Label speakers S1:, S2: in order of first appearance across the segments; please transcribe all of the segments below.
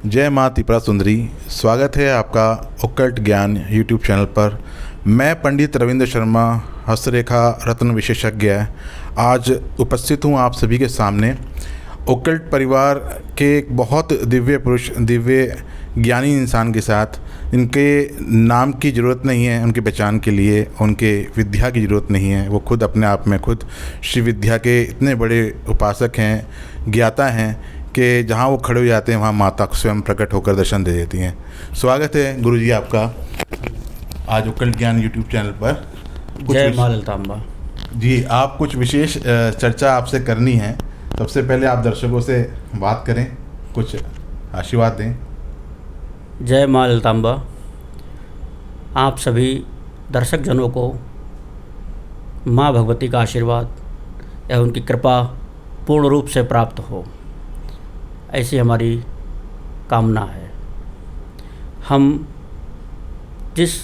S1: जय माँ त्रिपुरा सुंदरी। स्वागत है आपका ओक्कल्ट ज्ञान यूट्यूब चैनल पर। मैं पंडित रविंद्र शर्मा, हस्तरेखा रत्न विशेषज्ञ आज उपस्थित हूँ आप सभी के सामने। ओक्कल्ट परिवार के एक बहुत दिव्य पुरुष, दिव्य ज्ञानी इंसान के साथ। इनके नाम की ज़रूरत नहीं है उनकी पहचान के लिए, उनके विद्या की ज़रूरत नहीं है। वो खुद अपने आप में खुद श्री विद्या के इतने बड़े उपासक हैं, ज्ञाता हैं कि जहाँ वो खड़े हो जाते हैं वहाँ माता स्वयं प्रकट होकर दर्शन दे देती हैं। स्वागत है गुरुजी आपका आज ओक्कल्ट ज्ञान यूट्यूब चैनल पर।
S2: जय माँ ललितांबा
S1: जी, आप कुछ विशेष चर्चा आपसे करनी है। सबसे पहले आप दर्शकों से बात करें, कुछ आशीर्वाद दें।
S2: जय माँ ललितांबा। आप सभी दर्शक जनों को माँ भगवती का आशीर्वाद या उनकी कृपा पूर्ण रूप से प्राप्त हो, ऐसी हमारी कामना है। हम जिस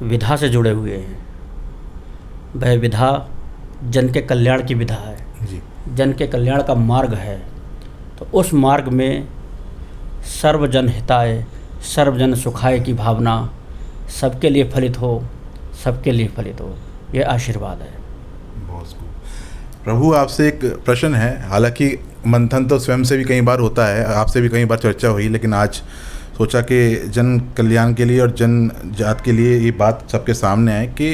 S2: विधा से जुड़े हुए हैं वह विधा जन के कल्याण की विधा है
S1: जी।
S2: जन के कल्याण का मार्ग है। तो उस मार्ग में सर्वजन हिताय सर्वजन सुखाय की भावना सबके लिए फलित हो, सबके लिए फलित हो, यह आशीर्वाद है।
S1: बहुत खूब। प्रभु, आपसे एक प्रश्न है। हालांकि मंथन तो स्वयं से भी कई बार होता है, आपसे भी कई बार चर्चा हुई, लेकिन आज सोचा कि जन कल्याण के लिए और जन जात के लिए ये बात सबके सामने आए कि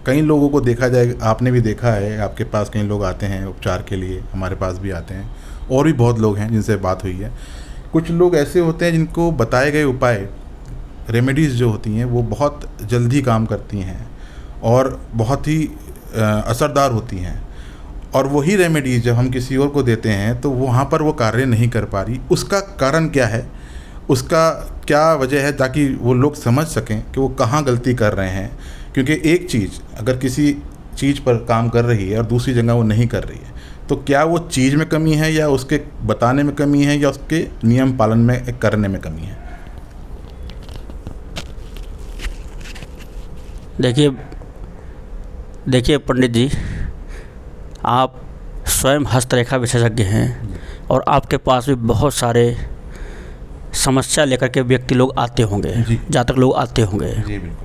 S1: कई लोगों को देखा जाए, आपने भी देखा है, आपके पास कई लोग आते हैं उपचार के लिए, हमारे पास भी आते हैं, और भी बहुत लोग हैं जिनसे बात हुई है। कुछ लोग ऐसे होते हैं जिनको बताए गए उपाय, रेमेडीज़ जो होती हैं वो बहुत जल्दी काम करती हैं और बहुत ही असरदार होती हैं, और वही रेमेडीज़ जब हम किसी और को देते हैं तो वहाँ पर वो कार्य नहीं कर पा रही। उसका कारण क्या है, उसका क्या वजह है, ताकि वो लोग समझ सकें कि वो कहाँ गलती कर रहे हैं। क्योंकि एक चीज़ अगर किसी चीज़ पर काम कर रही है और दूसरी जगह वो नहीं कर रही है, तो क्या वो चीज़ में कमी है या उसके बताने में कमी है या उसके नियम पालन में करने में कमी है।
S2: देखिए पंडित जी, आप स्वयं हस्तरेखा विशेषज्ञ हैं और आपके पास भी बहुत सारे समस्या लेकर के व्यक्ति लोग आते होंगे, जातक लोग आते होंगे।
S1: जी बिल्कुल।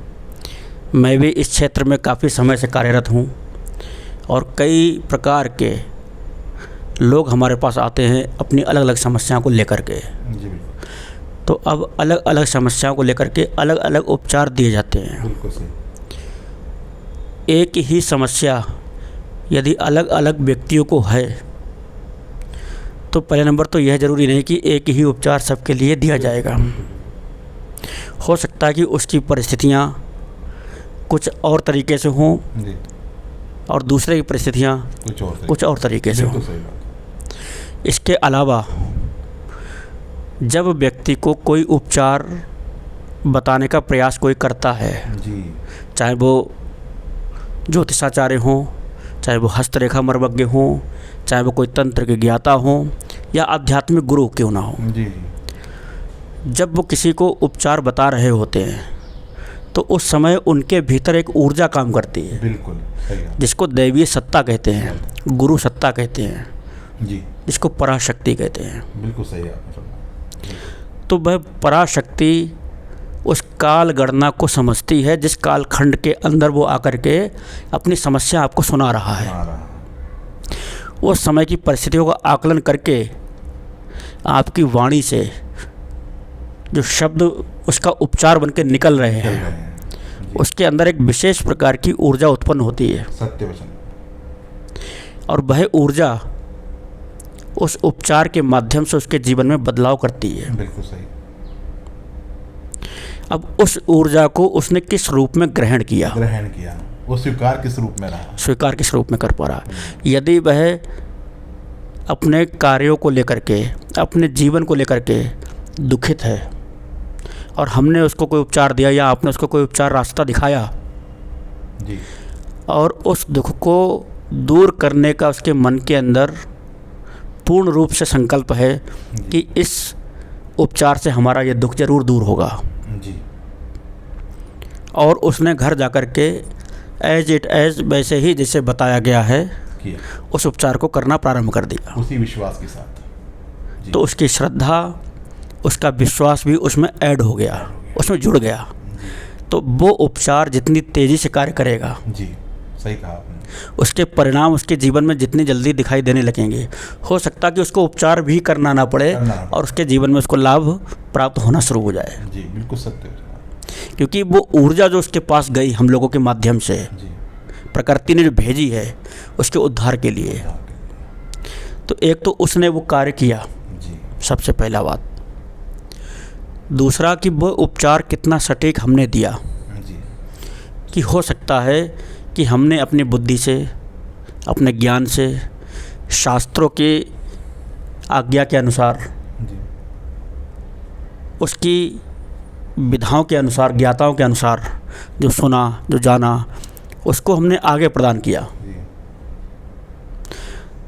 S2: मैं भी इस क्षेत्र में काफ़ी समय से कार्यरत हूँ और कई प्रकार के लोग हमारे पास आते हैं अपनी अलग अलग समस्याओं को लेकर के।
S1: जी बिल्कुल।
S2: तो अब अलग अलग समस्याओं को लेकर के अलग अलग उपचार दिए जाते हैं।
S1: बिल्कुल सही।
S2: एक ही समस्या यदि अलग अलग व्यक्तियों को है तो पहले नंबर तो यह ज़रूरी नहीं कि एक ही उपचार सबके लिए दिया जाएगा। हो सकता है कि उसकी परिस्थितियाँ कुछ और तरीके से हों और दूसरे की परिस्थितियाँ कुछ और तरीके से हों। इसके अलावा जब व्यक्ति को कोई उपचार बताने का प्रयास कोई करता है, चाहे वो ज्योतिषाचार्य हों, चाहे वो हस्तरेखा मर्मज्ञ हों, चाहे वो कोई तंत्र के ज्ञाता हों या आध्यात्मिक गुरु क्यों ना हो, जब वो किसी को उपचार बता रहे होते हैं तो उस समय उनके भीतर एक ऊर्जा काम करती है।
S1: बिल्कुल सही है।
S2: जिसको दैवीय सत्ता कहते हैं, गुरु सत्ता कहते हैं
S1: जी,
S2: जिसको पराशक्ति कहते हैं।
S1: बिल्कुल सही है।
S2: तो वह पराशक्ति उस काल गणना को समझती है जिस काल खंड के अंदर वो आकर के अपनी समस्या आपको सुना रहा है। उस समय की परिस्थितियों का आकलन करके आपकी वाणी से जो शब्द उसका उपचार बनकर निकल रहे हैं उसके अंदर एक विशेष प्रकार की ऊर्जा उत्पन्न होती है।
S1: सत्य वचन।
S2: और वह ऊर्जा उस उपचार के माध्यम से उसके जीवन में बदलाव करती है।
S1: बिल्कुल सही।
S2: अब उस ऊर्जा को उसने किस रूप में ग्रहण किया,
S1: वो स्वीकार किस रूप में रहा,
S2: स्वीकार किस रूप में कर पा रहा। यदि वह अपने कार्यों को लेकर के, अपने जीवन को लेकर के दुखित है और हमने उसको कोई उपचार दिया या आपने उसको कोई उपचार रास्ता दिखाया
S1: जी, और
S2: उस दुख को दूर करने का उसके मन के अंदर पूर्ण रूप से संकल्प है कि इस उपचार से हमारा ये दुख जरूर दूर होगा
S1: जी,
S2: और उसने घर जाकर के एज वैसे ही जैसे बताया गया है उस उपचार को करना प्रारंभ कर दिया।
S1: उसी विश्वास के साथ।
S2: तो उसकी श्रद्धा उसका विश्वास भी उसमें ऐड हो गया, उसमें जुड़ गया, तो वो उपचार जितनी तेज़ी से कार्य करेगा
S1: जी, सही कहा आपने।
S2: उसके परिणाम उसके जीवन में जितनी जल्दी दिखाई देने लगेंगे। हो सकता है कि उसको उपचार भी करना ना पड़े और उसके जीवन में उसको लाभ प्राप्त होना शुरू हो जाए।
S1: जी, बिल्कुल सत्य।
S2: क्योंकि वो ऊर्जा जो उसके पास गई हम लोगों के माध्यम से,
S1: जी,
S2: प्रकृति ने जो भेजी है उसके उद्धार के लिए, तो एक तो उसने वो कार्य किया,
S1: जी,
S2: सबसे पहला बात। दूसरा कि वो उपचार कितना सटीक हमने दिया,
S1: जी,
S2: कि हो सकता है कि हमने अपनी बुद्धि से, अपने ज्ञान से, शास्त्रों की आज्ञा के अनुसार,
S1: जी,
S2: उसकी विधाओं के अनुसार, ज्ञाताओं के अनुसार जो सुना, जो जाना, उसको हमने आगे प्रदान किया।
S1: जी,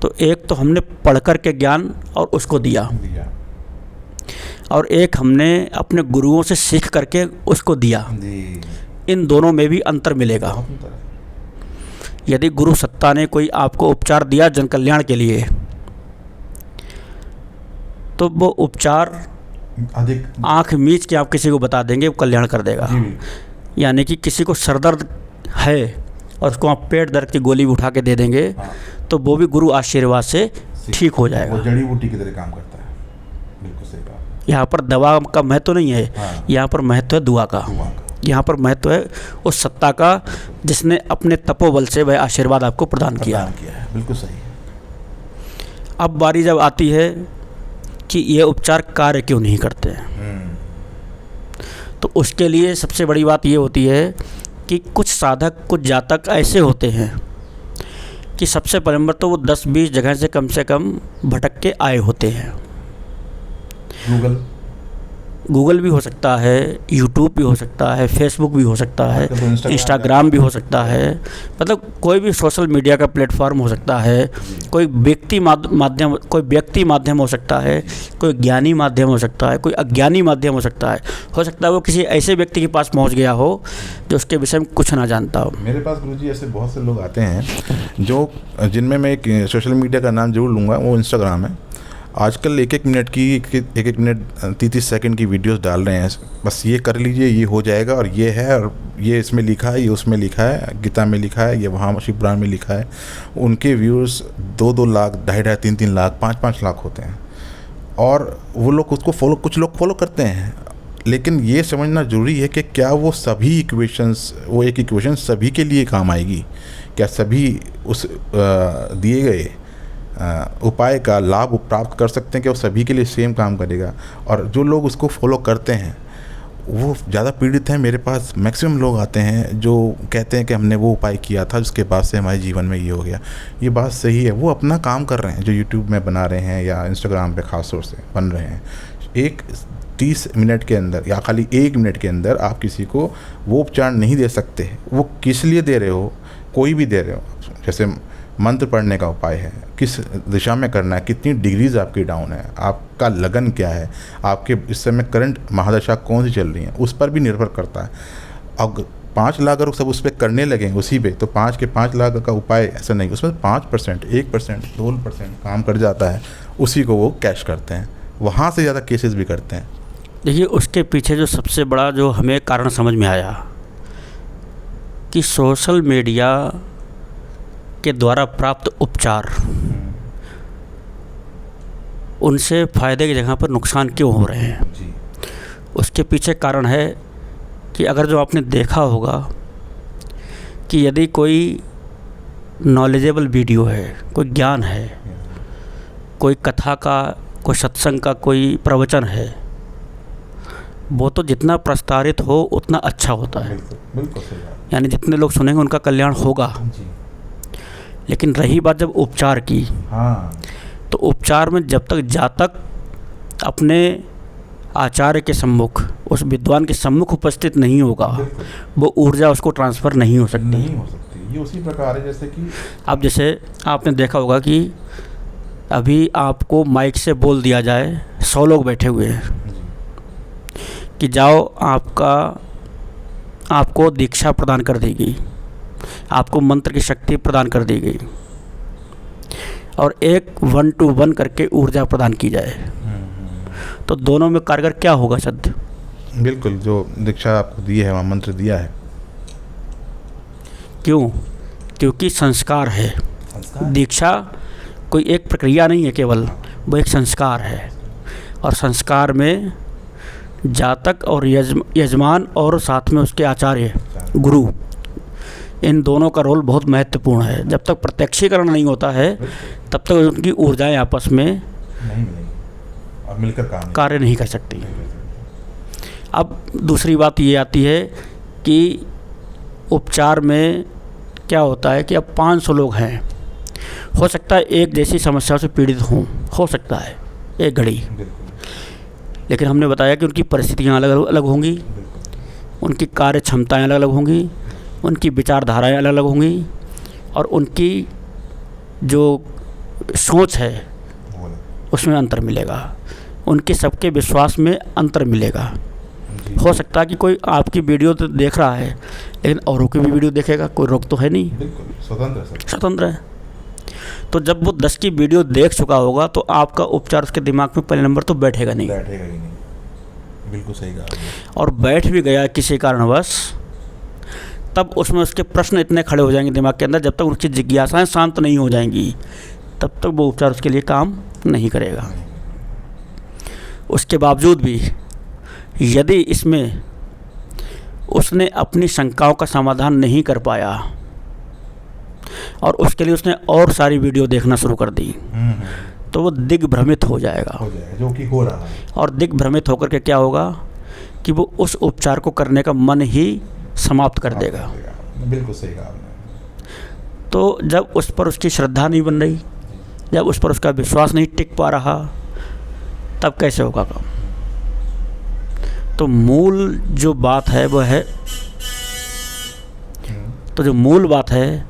S2: तो एक तो हमने पढ़ कर के ज्ञान और उसको दिया, और एक हमने अपने गुरुओं से सीख करके उसको दिया।
S1: जी,
S2: इन दोनों में भी अंतर मिलेगा।
S1: बहुत अंतर है।
S2: यदि गुरु सत्ता ने कोई आपको उपचार दिया जन कल्याण के लिए, तो वो उपचार
S1: अधिक
S2: आँख मीच के आप किसी को बता देंगे, वो कल्याण कर देगा।
S1: जी,
S2: यानी कि किसी को सर दर्द है और उसको आप पेट दर्द की गोली भी उठा के दे देंगे,
S1: हाँ,
S2: तो वो भी गुरु आशीर्वाद से ठीक हो जाएगा।
S1: वो जड़ी बूटी की तरह काम करता है। बिल्कुल सही कहा।
S2: यहाँ पर दवा का महत्व नहीं है,
S1: हाँ,
S2: यहाँ पर महत्व है दुआ का।
S1: दुआ का।
S2: यहाँ पर महत्व है उस सत्ता का जिसने अपने तपोबल से वह आशीर्वाद आपको प्रदान किया।
S1: है। बिल्कुल सही।
S2: अब बारी जब आती है कि ये उपचार कार्य क्यों नहीं करते हैं, तो उसके लिए सबसे बड़ी बात ये होती है कि कुछ साधक, कुछ जातक ऐसे होते हैं कि सबसे पहले नंबर तो वो 10-20 जगह से कम भटक के आए होते हैं। गूगल भी हो सकता है, यूट्यूब भी हो सकता है, फेसबुक भी हो सकता है, इंस्टाग्राम भी हो सकता है, मतलब कोई भी सोशल मीडिया का प्लेटफॉर्म हो सकता है, कोई व्यक्ति माध्यम हो सकता है, कोई ज्ञानी माध्यम हो सकता है, कोई अज्ञानी माध्यम हो सकता है वो किसी ऐसे व्यक्ति के पास पहुंच गया हो जो उसके विषय में कुछ ना जानता हो।
S1: मेरे पास गुरुजी ऐसे बहुत से लोग आते हैं जो जिनमें मैं एक सोशल मीडिया का नाम जरूर लूँगा, वो इंस्टाग्राम है। आजकल एक मिनट की 30 सेकंड की वीडियोस डाल रहे हैं, बस ये कर लीजिए, ये हो जाएगा, और ये है, और ये इसमें लिखा है, ये उसमें लिखा है, गीता में लिखा है, ये वहाँ शिव पुराण में लिखा है। उनके व्यूज़ 2-2 लाख, 2.5-2.5, 3-3 लाख, 5-5 लाख होते हैं, और वो लोग उसको फॉलो, कुछ लोग फॉलो करते हैं। लेकिन ये समझना ज़रूरी है कि क्या वो सभी इक्वेशंस, वो एक इक्वेशन सभी के लिए काम आएगी? क्या सभी उस दिए गए उपाय का लाभ प्राप्त कर सकते हैं कि वो सभी के लिए सेम काम करेगा? और जो लोग उसको फॉलो करते हैं वो ज़्यादा पीड़ित हैं। मेरे पास मैक्सिमम लोग आते हैं जो कहते हैं कि हमने वो उपाय किया था जिसके बाद से हमारे जीवन में ये हो गया। ये बात सही है, वो अपना काम कर रहे हैं, जो यूट्यूब में बना रहे हैं या इंस्टाग्राम पे ख़ास तौर से बन रहे हैं। 30 मिनट के अंदर या खाली 1 मिनट के अंदर आप किसी को वो उपचार नहीं दे सकते। वो किस लिए दे रहे हो, कोई भी दे रहे हो, जैसे मंत्र पढ़ने का उपाय है, किस दिशा में करना है, कितनी डिग्रीज आपकी डाउन है, आपका लगन क्या है, आपके इस समय करंट महादशा कौन सी चल रही है, उस पर भी निर्भर करता है। अब 5 लाख अगर सब उस पर करने लगें उसी पे, तो 5 के 5 लाख का उपाय ऐसा नहीं, उसमें 5%, 1%, 2% काम कर जाता है, उसी को वो कैश करते हैं, वहाँ से ज़्यादा केसेस भी करते हैं।
S2: देखिए, उसके पीछे जो सबसे बड़ा जो हमें कारण समझ में आया कि सोशल मीडिया के द्वारा प्राप्त उपचार, उनसे फ़ायदे की जगह पर नुकसान क्यों हो रहे हैं
S1: जी।
S2: उसके पीछे कारण है कि अगर जो आपने देखा होगा कि यदि कोई नॉलेजेबल वीडियो है, कोई ज्ञान है, कोई कथा का, कोई सत्संग का कोई प्रवचन है, वो तो जितना प्रस्तारित हो उतना अच्छा होता है।
S1: बिल्कुल सही बात।
S2: यानी जितने लोग सुनेंगे उनका कल्याण होगा।
S1: जी।
S2: लेकिन रही बात जब उपचार की,
S1: हाँ,
S2: तो उपचार में जब तक जातक अपने आचार्य के सम्मुख, उस विद्वान के सम्मुख उपस्थित नहीं होगा, वो ऊर्जा उसको ट्रांसफ़र नहीं हो सकती।
S1: नहीं हो सकती। ये उसी प्रकार है जैसे कि
S2: अब जैसे आपने देखा होगा कि अभी आपको माइक से बोल दिया जाए, 100 लोग बैठे हुए हैं कि जाओ, आपको दीक्षा प्रदान कर दी गई, आपको मंत्र की शक्ति प्रदान कर दी गई, और एक 1 to 1 करके ऊर्जा प्रदान की जाए, तो दोनों में कारगर क्या होगा सत्य?
S1: बिल्कुल, जो दीक्षा आपको दी है, वहाँ मंत्र दिया है।
S2: क्यों? क्योंकि संस्कार है। दीक्षा कोई एक प्रक्रिया नहीं है केवल, वो एक संस्कार है। और संस्कार में जातक और यजमान और साथ में उसके आचार्य गुरु, इन दोनों का रोल बहुत महत्वपूर्ण है। जब तक प्रत्यक्षीकरण नहीं होता है तब तक उनकी ऊर्जाएं आपस में
S1: नहीं मिलेगी और मिलकर
S2: कार्य नहीं कर सकती। अब दूसरी बात ये आती है कि उपचार में क्या होता है कि अब 500 लोग हैं, हो सकता है एक जैसी समस्याओं से पीड़ित हों, हो सकता है एक घड़ी, लेकिन हमने बताया कि उनकी परिस्थितियाँ अलग अलग होंगी, उनकी कार्य क्षमताएँ अलग अलग होंगी, उनकी विचारधाराएँ अलग अलग होंगी और उनकी जो सोच है उसमें अंतर मिलेगा, उनके सबके विश्वास में अंतर मिलेगा। हो सकता है कि कोई आपकी वीडियो तो देख रहा है लेकिन औरों की भी वीडियो देखेगा, कोई रोक तो है नहीं, स्वतंत्र है। तो जब वो 10 की वीडियो देख चुका होगा तो आपका उपचार उसके दिमाग में पहले नंबर तो बैठेगा नहीं।
S1: बिल्कुल सही कहा।
S2: और बैठ भी गया किसी कारणवश, तब उसमें उसके प्रश्न इतने खड़े हो जाएंगे दिमाग के अंदर, जब तक उसकी जिज्ञासाएं शांत नहीं हो जाएंगी तब तक वो उपचार उसके लिए काम नहीं करेगा। उसके बावजूद भी यदि इसमें उसने अपनी शंकाओं का समाधान नहीं कर पाया और उसके लिए उसने और सारी वीडियो देखना शुरू कर दी तो वो दिग्भ्रमित हो जाएगा,
S1: जो कि हो रहा है।
S2: और दिग्भ्रमित होकर के क्या होगा कि वो उस उपचार को करने का मन ही समाप्त कर देगा।
S1: बिल्कुल सही कहा आपने।
S2: तो जब उस पर उसकी श्रद्धा नहीं बन रही, जब उस पर उसका विश्वास नहीं टिक पा रहा, तब कैसे होगा काम? तो मूल जो बात है वह है, तो जो मूल बात है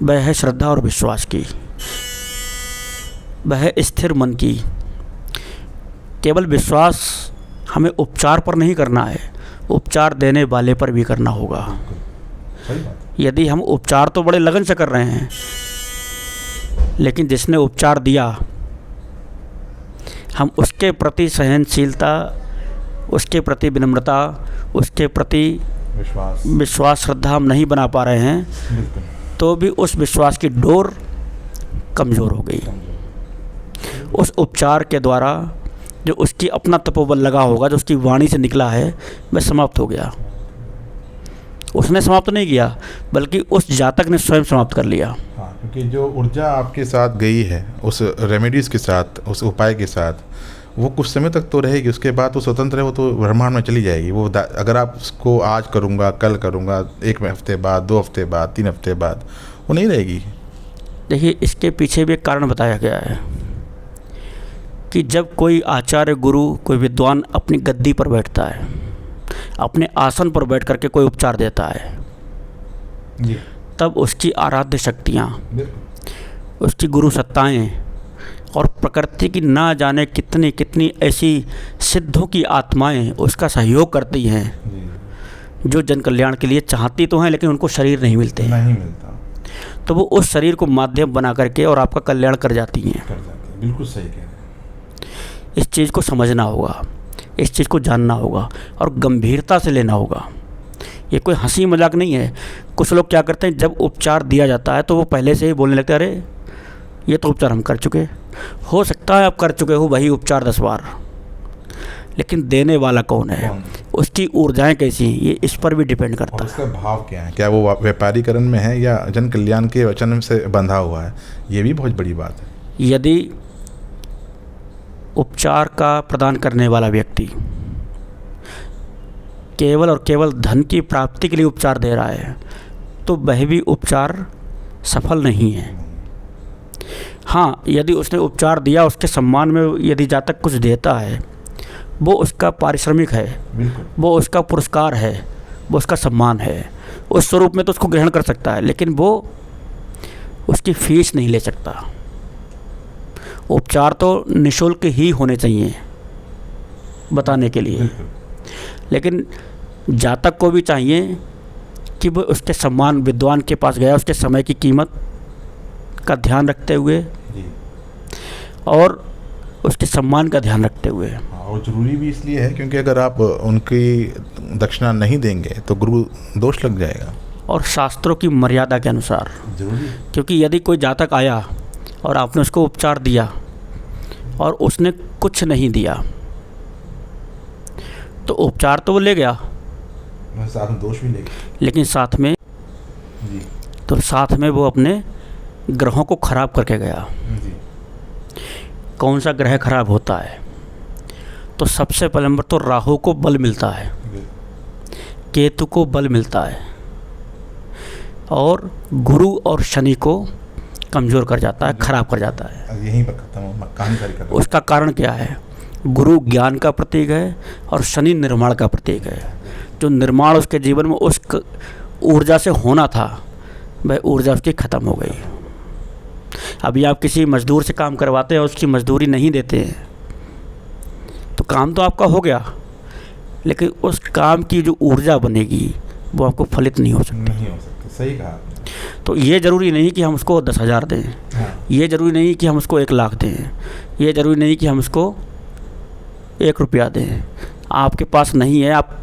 S2: वह है श्रद्धा और विश्वास की, वह है स्थिर मन की। केवल विश्वास हमें उपचार पर नहीं करना है, उपचार देने वाले पर भी करना होगा। यदि हम उपचार तो बड़े लगन से कर रहे हैं, लेकिन जिसने उपचार दिया हम उसके प्रति सहनशीलता, उसके प्रति विनम्रता, उसके प्रति विश्वास श्रद्धा हम नहीं बना पा रहे हैं, तो भी उस विश्वास की डोर कमज़ोर हो गई। उस उपचार के द्वारा जो उसकी अपना तपोबल लगा होगा, जो उसकी वाणी से निकला है, वह समाप्त हो गया। उसने समाप्त नहीं किया बल्कि उस जातक ने स्वयं समाप्त कर लिया।
S1: हाँ, क्योंकि जो ऊर्जा आपके साथ गई है उस रेमेडीज़ के साथ, उस उपाय के साथ, वो कुछ समय तक तो रहेगी, उसके बाद वो स्वतंत्र है, वो तो ब्रह्मांड में चली जाएगी। वो अगर आप उसको आज करूँगा, कल करूँगा, 1 हफ्ते बाद, 2 हफ्ते बाद, 3 हफ्ते बाद, वो नहीं रहेगी।
S2: देखिए, इसके पीछे भी एक कारण बताया गया है कि जब कोई आचार्य गुरु, कोई विद्वान अपनी गद्दी पर बैठता है, अपने आसन पर बैठ करके कोई उपचार देता है
S1: जी,
S2: तब उसकी आराध्य शक्तियाँ, उसकी गुरु सत्ताएँ और प्रकृति की ना जाने कितनी कितनी ऐसी सिद्धों की आत्माएं उसका सहयोग करती हैं जो जन कल्याण के लिए चाहती तो हैं लेकिन उनको शरीर नहीं मिलते,
S1: नहीं मिलता,
S2: तो वो उस शरीर को माध्यम बना करके और आपका कल्याण कर जाती हैं।
S1: बिल्कुल सही कह रहे हैं।
S2: इस चीज़ को समझना होगा, इस चीज़ को जानना होगा और गंभीरता से लेना होगा। ये कोई हंसी मजाक नहीं है। कुछ लोग क्या करते हैं, जब उपचार दिया जाता है तो वो पहले से ही बोलने लगते हैं, अरे ये तो उपचार हम कर चुके। हो सकता है आप कर चुके हो वही उपचार 10 बार, लेकिन देने वाला कौन है, उसकी ऊर्जाएं कैसी हैं, ये इस पर भी डिपेंड करता है।
S1: उसका भाव क्या है, क्या वो व्यापारीकरण में है या जन कल्याण के वचन से बंधा हुआ है, ये भी बहुत बड़ी बात है।
S2: यदि उपचार का प्रदान करने वाला व्यक्ति केवल और केवल धन की प्राप्ति के लिए उपचार दे रहा है तो वह भी उपचार सफल नहीं है। हाँ, यदि उसने उपचार दिया, उसके सम्मान में यदि जातक कुछ देता है, वो उसका पारिश्रमिक है, वो उसका पुरस्कार है, वो उसका सम्मान है, उस स्वरूप में तो उसको ग्रहण कर सकता है, लेकिन वो उसकी फीस नहीं ले सकता। उपचार तो निःशुल्क ही होने चाहिए बताने के लिए, लेकिन जातक को भी चाहिए कि वो उसके सम्मान, विद्वान के पास गया, उसके समय की कीमत का ध्यान रखते हुए और उसके सम्मान का ध्यान रखते हुए।
S1: हाँ, और ज़रूरी भी इसलिए है क्योंकि अगर आप उनकी दक्षिणा नहीं देंगे तो गुरु दोष लग जाएगा।
S2: और शास्त्रों की मर्यादा के अनुसार,
S1: जरूरी।
S2: क्योंकि यदि कोई जातक आया और आपने उसको उपचार दिया और उसने कुछ नहीं दिया तो उपचार तो वो ले गया,
S1: साथ में दोष भी लेगा,
S2: लेकिन साथ में
S1: जी
S2: तो साथ में वो अपने ग्रहों को खराब करके गया।
S1: जी।
S2: कौन सा ग्रह खराब होता है? तो सबसे पहले नंबर तो राहु को बल मिलता है, केतु को बल मिलता है, और गुरु और शनि को कमज़ोर कर जाता है, खराब कर जाता है।
S1: अब यहीं पर खत्म हो, कहानी कर।
S2: उसका कारण क्या है? गुरु ज्ञान का प्रतीक है और शनि निर्माण का प्रतीक है। जो निर्माण उसके जीवन में उस ऊर्जा से होना था, वह ऊर्जा उसकी ख़त्म हो गई। अभी आप किसी मज़दूर से काम करवाते हैं, उसकी मज़दूरी नहीं देते हैं, तो काम तो आपका हो गया, लेकिन उस काम की जो ऊर्जा बनेगी वो आपको फलित नहीं हो सकती।
S1: नहीं हो सकती, सही कहा आपने।
S2: तो ये ज़रूरी नहीं कि हम उसको 10,000 दें,
S1: हाँ।
S2: ये ज़रूरी नहीं कि हम उसको 1,00,000 दें, ये ज़रूरी नहीं कि हम उसको 1 रुपया दें। आपके पास नहीं है, आप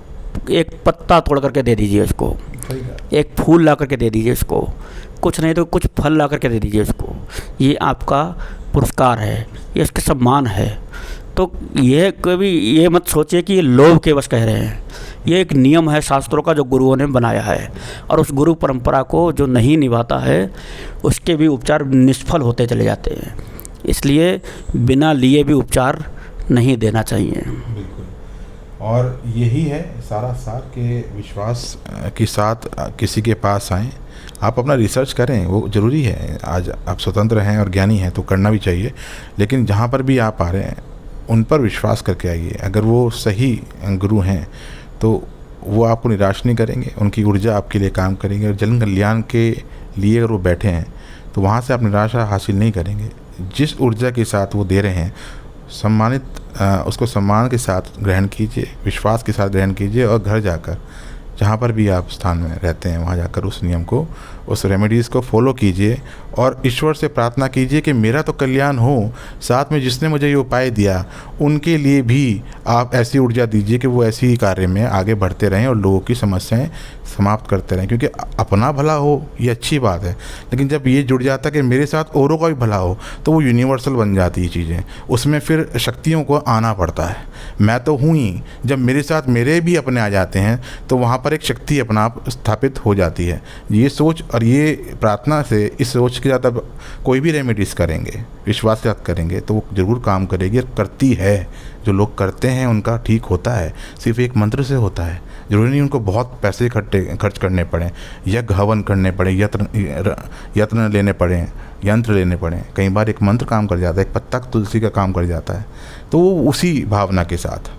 S2: एक पत्ता तोड़ करके दे दीजिए उसको,
S1: सही कहा।
S2: एक फूल ला करके दे दीजिए उसको, कुछ नहीं तो कुछ फल ला करके दे दीजिए उसको। ये आपका पुरस्कार है, ये उसका सम्मान है। तो ये कभी ये मत सोचिए कि ये लोभ के वश कह रहे हैं। ये एक नियम है शास्त्रों का जो गुरुओं ने बनाया है, और उस गुरु परंपरा को जो नहीं निभाता है उसके भी उपचार निष्फल होते चले जाते हैं। इसलिए बिना लिए भी उपचार नहीं देना चाहिए।
S1: बिल्कुल। और यही है सारा सार के विश्वास के साथ किसी के पास आएँ, आप अपना रिसर्च करें, वो ज़रूरी है। आज आप स्वतंत्र हैं और ज्ञानी हैं तो करना भी चाहिए, लेकिन जहाँ पर भी आप आ रहे हैं उन पर विश्वास करके आइए। अगर वो सही गुरु हैं तो वो आपको निराश नहीं करेंगे, उनकी ऊर्जा आपके लिए काम करेंगे, और जन कल्याण के लिए अगर वो बैठे हैं तो वहाँ से आप निराशा हासिल नहीं करेंगे। जिस ऊर्जा के साथ वो दे रहे हैं उसको सम्मान के साथ ग्रहण कीजिए, विश्वास के साथ ग्रहण कीजिए, और घर जाकर जहाँ पर भी आप स्थान में रहते हैं वहाँ जाकर उस नियम को, उस रेमेडीज़ को फॉलो कीजिए, और ईश्वर से प्रार्थना कीजिए कि मेरा तो कल्याण हो, साथ में जिसने मुझे ये उपाय दिया उनके लिए भी आप ऐसी ऊर्जा दीजिए कि वो ऐसी ही कार्य में आगे बढ़ते रहें और लोगों की समस्याएं समाप्त करते रहें। क्योंकि अपना भला हो ये अच्छी बात है, लेकिन जब ये जुड़ जाता है कि मेरे साथ औरों का भी भला हो तो वो यूनिवर्सल बन जाती है चीज़ें। उसमें फिर शक्तियों को आना पड़ता है। मैं तो हूँ ही, जब मेरे साथ मेरे भी अपने आ जाते हैं तो वहाँ पर एक शक्ति अपना आप स्थापित हो जाती है। ये सोच और ये प्रार्थना से, इस सोच के साथ अब कोई भी रेमेडीज़ करेंगे, विश्वास के साथ करेंगे तो वो ज़रूर काम करेगी और करती है। जो लोग करते हैं उनका ठीक होता है, सिर्फ एक मंत्र से होता है। ज़रूरी नहीं उनको बहुत पैसे खर्च करने पड़े, यज्ञ हवन करने पड़े, यत्न लेने पड़े, यंत्र लेने पड़े। कई बार एक मंत्र काम कर जाता है, एक पत्ता तुलसी का काम कर जाता है। तो वो उसी भावना के साथ,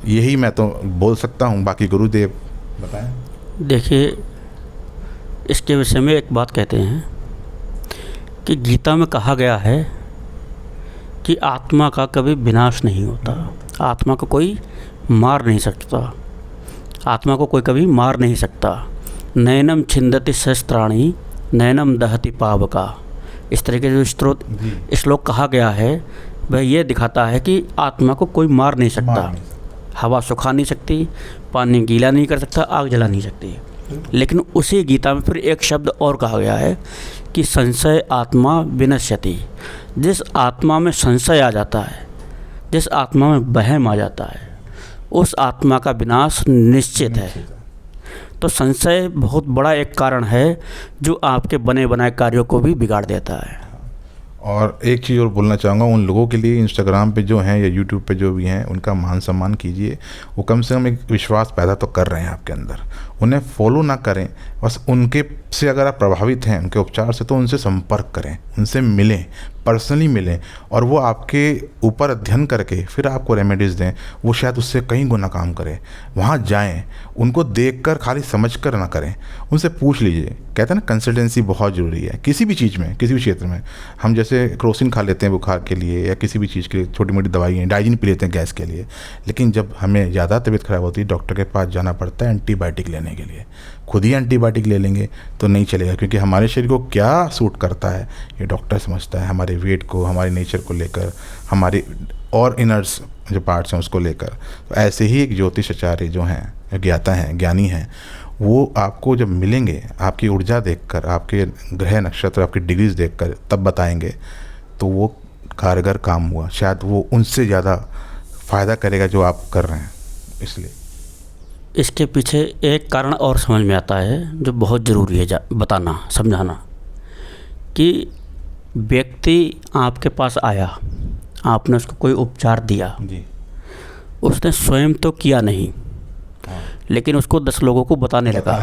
S1: यही मैं तो बोल सकता हूँ। बाकी गुरुदेव बताएं।
S2: देखिए, इसके विषय में एक बात कहते हैं कि गीता में कहा गया है कि आत्मा का कभी विनाश नहीं होता, आत्मा को कोई मार नहीं सकता, आत्मा को कोई कभी मार नहीं सकता। नैनम छिंदति शस्त्राणि नैनम दहति पावका, इस तरीके से जो श्लोक कहा गया है वह ये दिखाता है कि आत्मा को कोई मार नहीं सकता। हवा सुखा नहीं सकती, पानी गीला नहीं कर सकता, आग जला नहीं सकती। लेकिन उसी गीता में फिर एक शब्द और कहा गया है कि संशय आत्मा विनश्यति। जिस आत्मा में संशय आ जाता है, जिस आत्मा में वहम आ जाता है, उस आत्मा का विनाश निश्चित है। तो संशय बहुत बड़ा एक कारण है जो आपके बने बनाए कार्यों को भी बिगाड़ देता है।
S1: और एक चीज़ और बोलना चाहूँगा उन लोगों के लिए, इंस्टाग्राम पे जो हैं या यूट्यूब पे जो भी हैं, उनका मान सम्मान कीजिए। वो कम से कम एक विश्वास पैदा तो कर रहे हैं आपके अंदर। उन्हें फॉलो ना करें, बस उनके से अगर आप प्रभावित हैं उनके उपचार से तो उनसे संपर्क करें, उनसे मिलें, पर्सनली मिलें, और वो आपके ऊपर अध्ययन करके फिर आपको रेमेडीज़ दें। वो शायद उससे कई गुना काम करें। वहाँ जाएं, उनको देखकर खाली समझकर ना करें, उनसे पूछ लीजिए। कहते हैं ना, कंसल्टेंसी बहुत ज़रूरी है किसी भी चीज़ में, किसी भी क्षेत्र में। हम जैसे क्रोसिन खा लेते हैं बुखार के लिए या किसी भी चीज़ के लिए, छोटी मोटी दवाइयाँ, डाइजिन पी लेते हैं गैस के लिए, लेकिन जब हमें ज़्यादा तबीयत खराब होती है डॉक्टर के पास जाना पड़ता है एंटीबायोटिक लेने। लेने के लिए। खुद ही एंटीबायोटिक ले लेंगे तो नहीं चलेगा, क्योंकि हमारे शरीर को क्या सूट करता है ये डॉक्टर समझता है, हमारे वेट को, हमारे नेचर को लेकर, हमारे और इनर्स जो पार्ट्स हैं उसको लेकर। तो ऐसे ही एक ज्योतिष आचार्य जो हैं, ज्ञाता हैं, ज्ञानी हैं, वो आपको जब मिलेंगे आपकी ऊर्जा देखकर, आपके ग्रह नक्षत्र, आपकी डिग्रीज देखकर तब बताएंगे, तो वो कारगर काम हुआ। शायद वो उनसे ज़्यादा फ़ायदा करेगा जो आप कर रहे हैं। इसलिए
S2: इसके पीछे एक कारण और समझ में आता है जो बहुत ज़रूरी है बताना, समझाना, कि व्यक्ति आपके पास आया, आपने उसको कोई उपचार दिया
S1: जी,
S2: उसने स्वयं तो किया नहीं,
S1: हाँ,
S2: लेकिन उसको 10 लोगों को बताने लगा।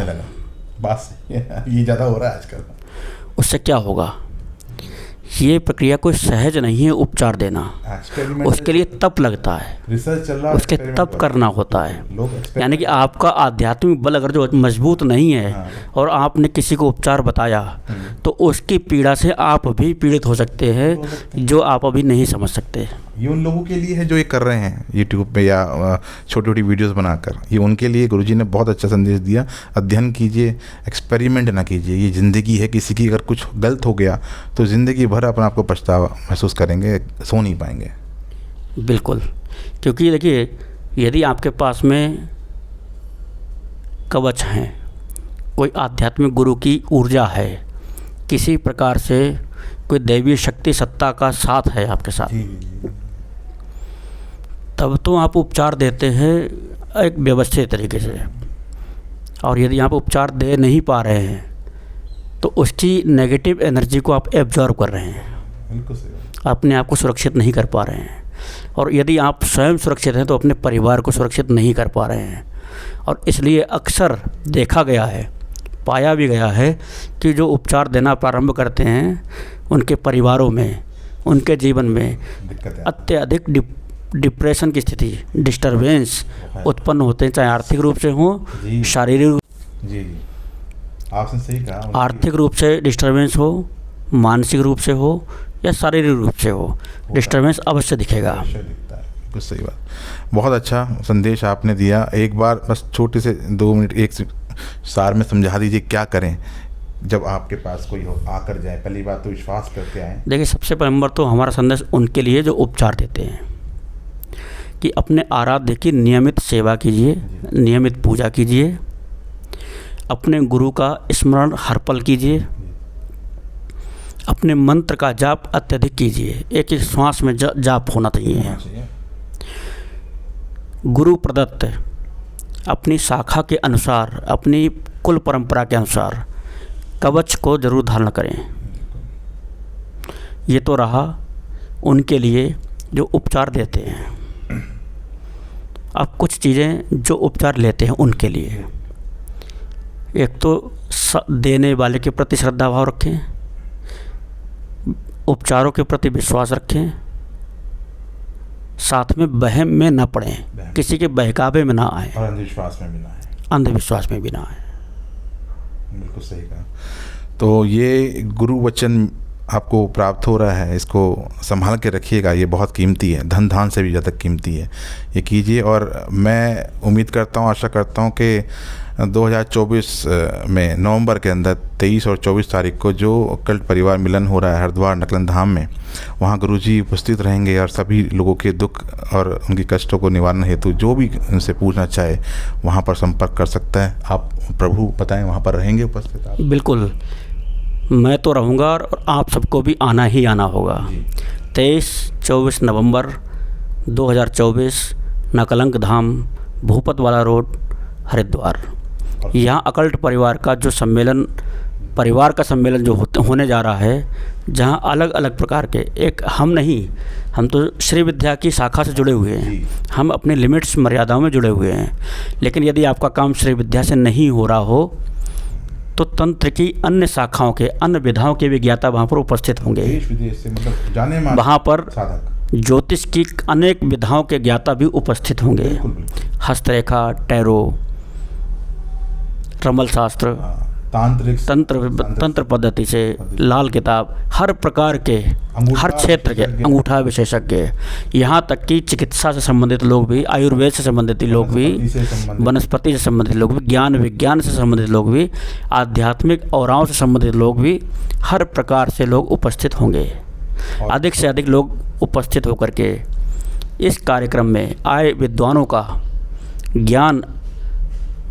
S1: बस ये ज़्यादा हो रहा है आजकल।
S2: उससे क्या होगा? ये प्रक्रिया कोई सहज नहीं है उपचार देना, उसके लिए तप लगता है,
S1: रिसर्च चल रहा है,
S2: उसके तप करना होता है।
S1: लोग
S2: यानी कि आपका आध्यात्मिक बल अगर जो मजबूत नहीं है,
S1: हाँ,
S2: और आपने किसी को उपचार बताया तो उसकी पीड़ा से आप भी पीड़ित हो सकते हैं, जो आप अभी नहीं समझ सकते।
S1: ये उन लोगों के लिए है जो ये कर रहे हैं यूट्यूब पे या छोटी छोटी वीडियोस बनाकर। ये उनके लिए गुरुजी ने बहुत अच्छा संदेश दिया। अध्ययन कीजिए, एक्सपेरिमेंट ना कीजिए। ये ज़िंदगी है, किसी की अगर कुछ गलत हो गया तो ज़िंदगी भर अपने आप को पछतावा महसूस करेंगे, सो नहीं पाएंगे।
S2: बिल्कुल, क्योंकि देखिए, यदि आपके पास में कवच हैं, कोई आध्यात्मिक गुरु की ऊर्जा है, किसी प्रकार से कोई दैवीय शक्ति सत्ता का साथ है आपके साथ, तब तो आप उपचार देते हैं एक व्यवस्थित तरीके से। और यदि आप उपचार दे नहीं पा रहे हैं तो उसकी नेगेटिव एनर्जी को आप एब्जॉर्ब कर रहे हैं,
S1: बिल्कुल सही,
S2: अपने आप को सुरक्षित नहीं कर पा रहे हैं। और यदि आप स्वयं सुरक्षित हैं तो अपने परिवार को सुरक्षित नहीं कर पा रहे हैं। और इसलिए अक्सर देखा गया है, पाया भी गया है कि जो उपचार देना प्रारंभ करते हैं उनके परिवारों में, उनके जीवन में अत्यधिक डिप्रेशन की स्थिति, डिस्टरबेंस उत्पन्न होते हैं, चाहे आर्थिक रूप से हो, शारीरिक,
S1: जी आपने सही कहा,
S2: आर्थिक रूप से डिस्टरबेंस हो, मानसिक रूप से हो या शारीरिक रूप से हो, डिस्टरबेंस अवश्य दिखेगा।
S1: दिखता है। कुछ सही बात, बहुत अच्छा संदेश आपने दिया। एक बार बस छोटे से 2 मिनट एक सार में समझा दीजिए, क्या करें जब आपके पास कोई हो आकर जाए। पहली बात तो विश्वास करके आए।
S2: देखिए, सबसे पहले नंबर तो हमारा संदेश उनके लिए जो उपचार देते हैं कि अपने आराध्य की नियमित सेवा कीजिए, नियमित पूजा कीजिए, अपने गुरु का स्मरण हर पल कीजिए, अपने मंत्र का जाप अत्यधिक कीजिए, एक एक श्वास में जाप होना चाहिए। गुरु प्रदत्त अपनी शाखा के अनुसार, अपनी कुल परंपरा के अनुसार कवच को जरूर धारण करें। ये तो रहा उनके लिए जो उपचार देते हैं। अब कुछ चीज़ें जो उपचार लेते हैं उनके लिए, एक तो देने वाले के प्रति श्रद्धा भाव रखें, उपचारों के प्रति विश्वास रखें, साथ में वहम में न पड़ें, किसी के बहकावे में ना आए,
S1: और अंधविश्वास में भी ना आए,
S2: अंधविश्वास में भी ना आए।
S1: बिल्कुल सही कहा। तो ये गुरु वचन आपको प्राप्त हो रहा है, इसको संभाल के रखिएगा, ये बहुत कीमती है, धन धान से भी ज़्यादा कीमती है। ये कीजिए, और मैं उम्मीद करता हूँ, आशा करता हूँ कि 2024 में नवंबर के अंदर 23 और 24 तारीख को जो कल्ट परिवार मिलन हो रहा है हरिद्वार नकलन धाम में, वहाँ गुरुजी उपस्थित रहेंगे और सभी लोगों के दुख और उनकी कष्टों को निवारण हेतु जो भी उनसे पूछना चाहे वहाँ पर संपर्क कर सकता है। आप प्रभु बताएं, वहाँ पर रहेंगे उपस्थित आप?
S2: बिल्कुल, मैं तो रहूँगा और आप सबको भी आना ही आना होगा। 23-24 नवंबर 2024 नकलंक धाम, भूपतवाला रोड, हरिद्वार। यहाँ अकल्ट परिवार का जो सम्मेलन, परिवार का सम्मेलन जो होने जा रहा है, जहाँ अलग अलग प्रकार के, एक हम तो श्री विद्या की शाखा से जुड़े हुए हैं, हम अपने लिमिट्स मर्यादाओं में जुड़े हुए हैं। लेकिन यदि आपका काम श्री विद्या से नहीं हो रहा हो तो तंत्र की अन्य शाखाओं के, अन्य विधाओं के विज्ञाता वहाँ पर उपस्थित होंगे।
S1: देश विदेश से, मतलब जाने माने
S2: वहाँ पर
S1: साधक,
S2: ज्योतिष की अनेक विधाओं के ज्ञाता भी उपस्थित होंगे।
S1: बिल्कुल, बिल्कुल।
S2: हस्तरेखा, टैरो, रमल शास्त्र, तंत्र पद्धति से, लाल किताब, हर प्रकार के, हर क्षेत्र के अंगूठा विशेषज्ञ, यहाँ तक कि चिकित्सा से संबंधित लोग भी, आयुर्वेद से संबंधित लोग भी, वनस्पति से संबंधित लोग भी, ज्ञान विज्ञान से संबंधित लोग भी, आध्यात्मिक औराओं से संबंधित लोग भी, हर प्रकार से लोग उपस्थित होंगे। अधिक से अधिक लोग उपस्थित होकर के इस कार्यक्रम में आए विद्वानों का ज्ञान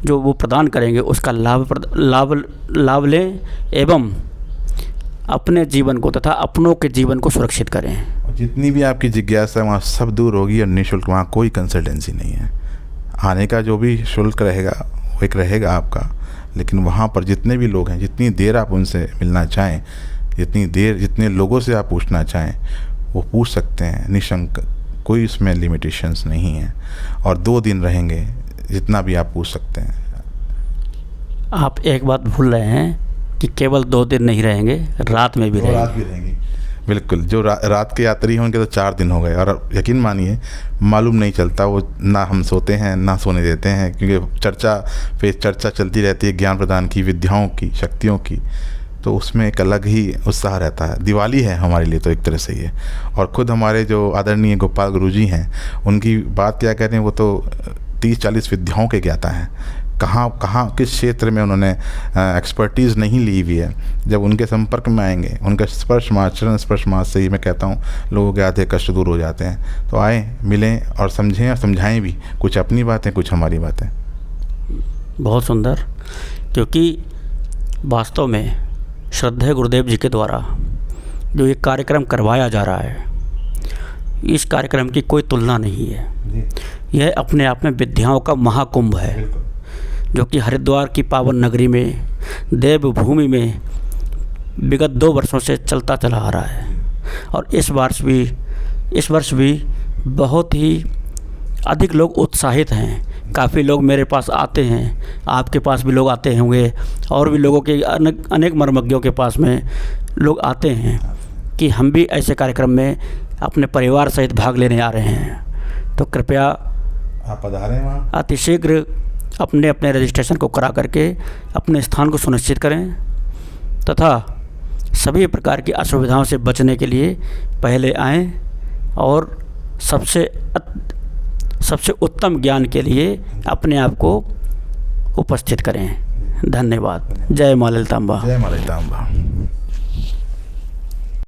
S2: जो वो प्रदान करेंगे उसका लाभ लें एवं अपने जीवन को तथा अपनों के जीवन को सुरक्षित करें।
S1: जितनी भी आपकी जिज्ञासा वहाँ सब दूर होगी और निःशुल्क, वहाँ कोई कंसल्टेंसी नहीं है। आने का जो भी शुल्क रहेगा वो एक रहेगा आपका, लेकिन वहाँ पर जितने भी लोग हैं, जितनी देर आप उनसे मिलना चाहें, जितने लोगों से आप पूछना चाहें वो पूछ सकते हैं निःशुल्क, कोई उसमें लिमिटेशंस नहीं है। और 2 दिन रहेंगे, जितना भी आप पूछ सकते हैं।
S2: आप एक बात भूल रहे हैं कि केवल 2 दिन नहीं रहेंगे, रात में भी रहेंगे।
S1: बिल्कुल, जो रात के यात्री हैं उनके तो 4 दिन हो गए, और यकीन मानिए मालूम नहीं चलता, वो ना हम सोते हैं ना सोने देते हैं, क्योंकि चर्चा चलती रहती है ज्ञान प्रदान की, विद्याओं की, शक्तियों की, तो उसमें एक अलग ही उत्साह रहता है। दिवाली है हमारे लिए तो एक तरह से ये। और ख़ुद हमारे जो आदरणीय गोपाल गुरुजी हैं, उनकी बात क्या कहते हैं, वो तो 30-40 विद्याओं के ज्ञाता हैं। कहाँ किस क्षेत्र में उन्होंने एक्सपर्टीज़ नहीं ली हुई है, जब उनके संपर्क में आएंगे, उनका चरण स्पर्श मास से ही मैं कहता हूँ लोगों के आधे कष्ट दूर हो जाते हैं। तो आए, मिलें और समझें और समझाएं भी, कुछ अपनी बातें, कुछ हमारी बातें।
S2: बहुत सुंदर, क्योंकि वास्तव में श्रद्धेय गुरुदेव जी के द्वारा जो ये कार्यक्रम करवाया जा रहा है, इस कार्यक्रम की कोई तुलना नहीं है। यह अपने आप में विद्याओं का महाकुंभ है, जो कि हरिद्वार की पावन नगरी में, देवभूमि में विगत 2 वर्षों से चलता चला आ रहा है। और इस वर्ष भी बहुत ही अधिक लोग उत्साहित हैं। काफ़ी लोग मेरे पास आते हैं, आपके पास भी लोग आते होंगे, और भी लोगों के अनेक मर्मज्ञों के पास में लोग आते हैं कि हम भी ऐसे कार्यक्रम में अपने परिवार सहित भाग लेने आ रहे हैं। तो कृपया
S1: आप पधारें वहाँ,
S2: अतिशीघ्र अपने रजिस्ट्रेशन को करा करके अपने स्थान को सुनिश्चित करें, तथा सभी प्रकार की असुविधाओं से बचने के लिए पहले आएं और सबसे उत्तम ज्ञान के लिए अपने आप को उपस्थित करें। धन्यवाद। जय माँ ललितांबा।
S1: जय माँ ललितांबा।